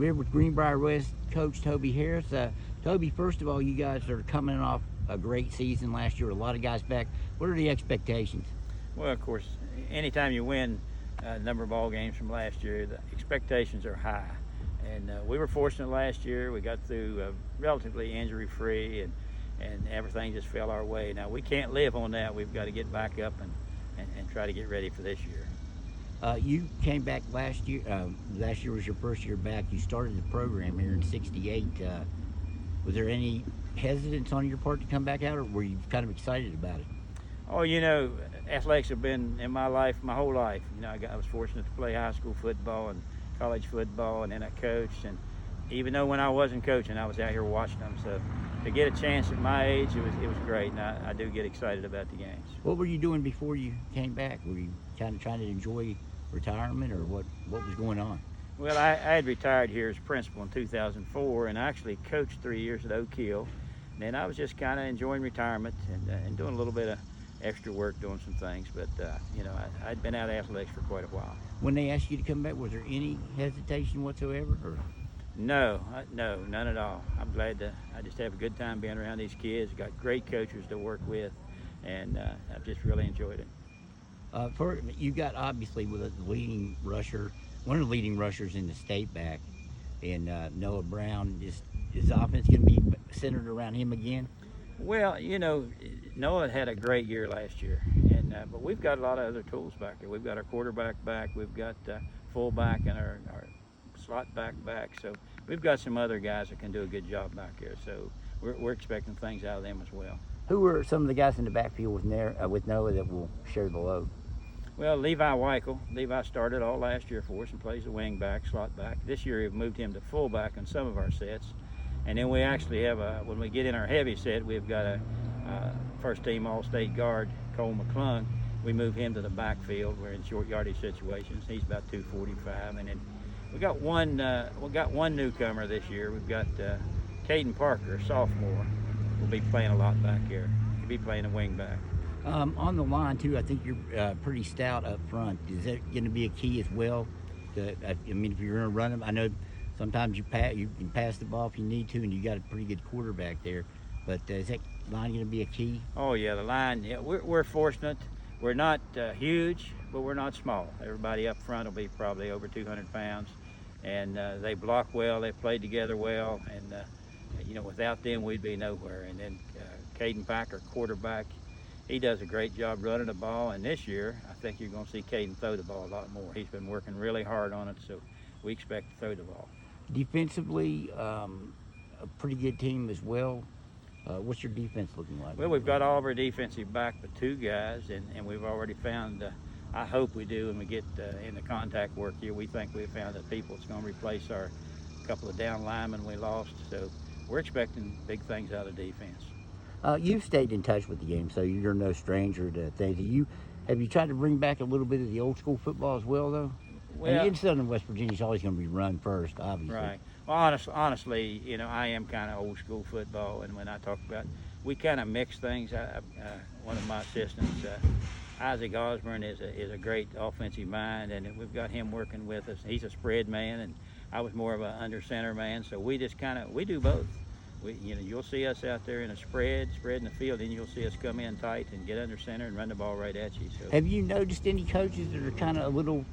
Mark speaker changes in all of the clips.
Speaker 1: We're with Greenbrier West coach Toby Harris. Toby, first of all, you guys are coming off a great season last year. A lot of guys back. What are the expectations?
Speaker 2: Well, of course, anytime you win a number of ball games from last year, the expectations are high. And we were fortunate last year. We got through relatively injury-free, and everything just fell our way. Now, we can't live on that. We've got to get back up and try to get ready for this year.
Speaker 1: You came back last year. Last year was your first year back. You started the program here in '68. Was there any hesitance on your part to come back out, or were you kind of excited about it?
Speaker 2: Oh, you know, athletics have been in my life my whole life. You know, I was fortunate to play high school football and college football, and then I coached. And even though when I wasn't coaching, I was out here watching them. So to get a chance at my age, it was great, and I do get excited about the games.
Speaker 1: What were you doing before you came back? Were you kind of trying to enjoy retirement, or what was going on?
Speaker 2: Well, I had retired here as principal in 2004, and I actually coached 3 years at Oak Hill. And then I was just kind of enjoying retirement and doing a little bit of extra work, doing some things. But, you know, I'd been out of athletics for quite a while.
Speaker 1: When they asked you to come back, was there any hesitation whatsoever? Or?
Speaker 2: No, none at all. I'm glad I just have a good time being around these kids. Got great coaches to work with, and I've just really enjoyed it.
Speaker 1: You got obviously with a leading rusher, one of the leading rushers in the state back, and Noah Brown. Is his offense going to be centered around him again?
Speaker 2: Well, you know, Noah had a great year last year, and but we've got a lot of other tools back there. We've got our quarterback back, we've got fullback, and our slot back. So we've got some other guys that can do a good job back there. So we're expecting things out of them as well.
Speaker 1: Who are some of the guys in the backfield with Noah that will share the load?
Speaker 2: Well, Levi Weichel. Levi started all last year for us and plays a wing back, slot back. This year we've moved him to fullback on some of our sets. And then we actually have when we get in our heavy set, we've got a first team All-State guard, Cole McClung. We move him to the backfield. We're in short yardage situations. He's about 245. And then we got one newcomer this year. We've got Caden Parker, a sophomore. Will be playing a lot back here. He'll be playing a wing back.
Speaker 1: On the line too, I think you're pretty stout up front. Is that going to be a key as well? I mean, if you're going to run them, I know sometimes you can pass the ball if you need to, and you got a pretty good quarterback there. But is that line going to be a key?
Speaker 2: Oh yeah, the line. Yeah, we're fortunate. We're not huge, but we're not small. Everybody up front will be probably over 200 pounds, and they block well. They play together well, and you know, without them, we'd be nowhere. And then Caden Packer, quarterback. He does a great job running the ball, and this year I think you're going to see Caden throw the ball a lot more. He's been working really hard on it, so we expect to throw the ball.
Speaker 1: Defensively, a pretty good team as well. What's your defense looking like?
Speaker 2: Well, we've got all of our defensive back but two guys, and we've already found, I hope we do when we get in the contact work here, we think we've found the people that's going to replace our couple of down linemen we lost. So we're expecting big things out of defense.
Speaker 1: You've stayed in touch with the game, so you're no stranger to things. Have you tried to bring back a little bit of the old school football as well, though? Well, and in Southern West Virginia, it's always going to be run first, obviously.
Speaker 2: Right. Well, honestly, you know, I am kind of old school football, and when I talk about, we kind of mix things. One of my assistants, Isaac Osborne, is a great offensive mind, and we've got him working with us. He's a spread man, and I was more of an under center man, so we just we do both. You know, you'll see us out there in a spread in the field, and you'll see us come in tight and get under center and run the ball right at you. So,
Speaker 1: have you noticed any coaches that are kind of a little,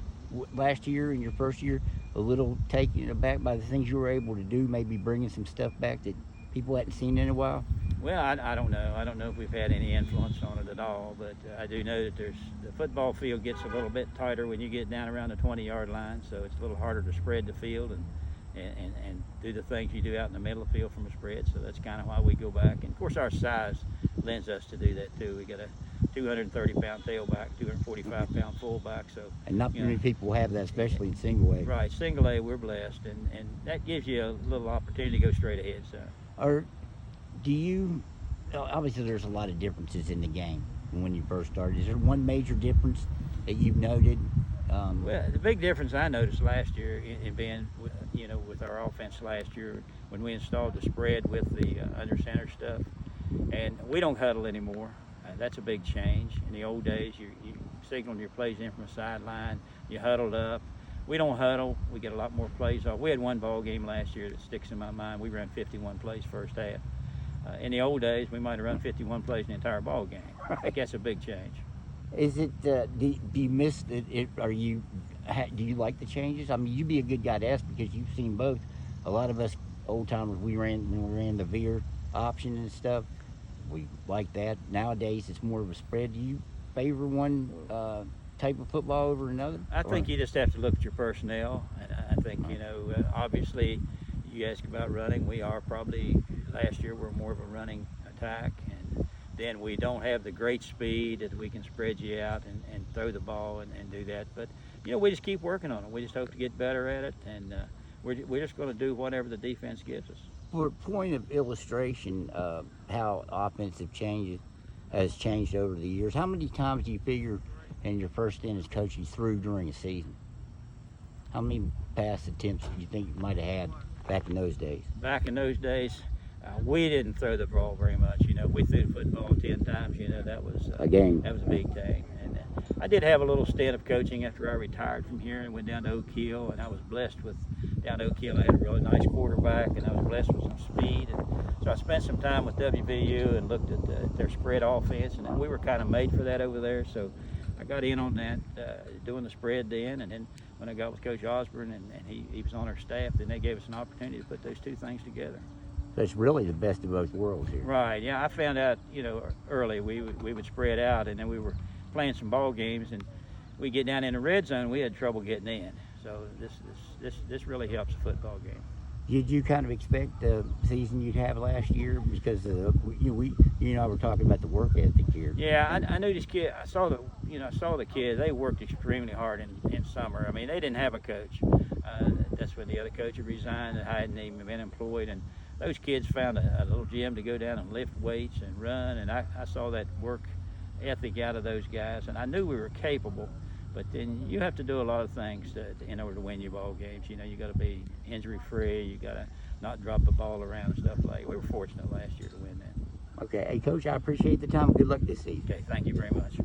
Speaker 1: last year in your first year, a little taken aback by the things you were able to do, maybe bringing some stuff back that people hadn't seen in a while?
Speaker 2: Well, I don't know. I don't know if we've had any influence on it at all, but I do know that the football field gets a little bit tighter when you get down around the 20-yard line, so it's a little harder to spread the field and do the things you do out in the middle of the field from a spread. So that's kind of why we go back. And of course our size lends us to do that too. We got a 230-pound tailback, 245-pound fullback. So,
Speaker 1: and not many people have that, especially in single A.
Speaker 2: Right, single A, we're blessed, and that gives you a little opportunity to go straight ahead. So,
Speaker 1: or do you? Obviously, there's a lot of differences in the game when you first started. Is there one major difference that you've noted?
Speaker 2: Well, the big difference I noticed last year in being, you know, with our offense last year when we installed the spread with the under center stuff, and we don't huddle anymore. That's a big change. In the old days, you signaled your plays in from a sideline, you huddled up. we don't huddle. We get a lot more plays off. We had one ball game last year that sticks in my mind. We ran 51 plays first half. In the old days, we might have run 51 plays in the entire ball game. I think that's a big change.
Speaker 1: Is it? Do you miss it? Are you? Do you like the changes? I mean, you'd be a good guy to ask because you've seen both. A lot of us old timers, when we ran the veer option and stuff. We like that. Nowadays, it's more of a spread. Do you favor one type of football over another?
Speaker 2: I think you just have to look at your personnel, and I think obviously, you ask about running. We are probably last year we're more of a running attack, and then we don't have the great speed that we can spread you out and throw the ball and do that. But we just keep working on it. We just hope to get better at it, and we're just going to do whatever the defense gives us.
Speaker 1: For a point of illustration of how offensive changes has changed over the years, how many times do you figure in your first stint as coach you threw during a season? How many pass attempts do you think you might have had back in those days?
Speaker 2: Back in those days, we didn't throw the ball very much. We threw the football 10 times. That was
Speaker 1: a game.
Speaker 2: That was a big thing. And I did have a little stint of coaching after I retired from here and went down to Oak Hill, and I was blessed with down to Oak Hill. I had a really nice quarterback, and I was blessed with some speed. And so I spent some time with WVU and looked at their spread offense, and we were kind of made for that over there. So I got in on that, doing the spread then, and then when I got with Coach Osborne and he was on our staff, then they gave us an opportunity to put those two things together.
Speaker 1: So it's really the best of both worlds here.
Speaker 2: Right. Yeah, I found out, early we would spread out, and then we were playing some ball games, and we get down in the red zone, we had trouble getting in. So this really helps the football game.
Speaker 1: Did you kind of expect the season you'd have last year? Because you and I were talking about the work ethic here.
Speaker 2: Yeah, I knew this kid. I saw the kids. They worked extremely hard in summer. I mean, they didn't have a coach. That's when the other coach had resigned and hadn't even been employed. And those kids found a little gym to go down and lift weights and run. And I saw that work ethic out of those guys. And I knew we were capable. But then you have to do a lot of things in order to win your ball games. You got to be injury-free. You got to not drop the ball around and stuff like that. We were fortunate last year to win that.
Speaker 1: Okay. Hey, Coach, I appreciate the time. Good luck this season.
Speaker 2: Okay, thank you very much.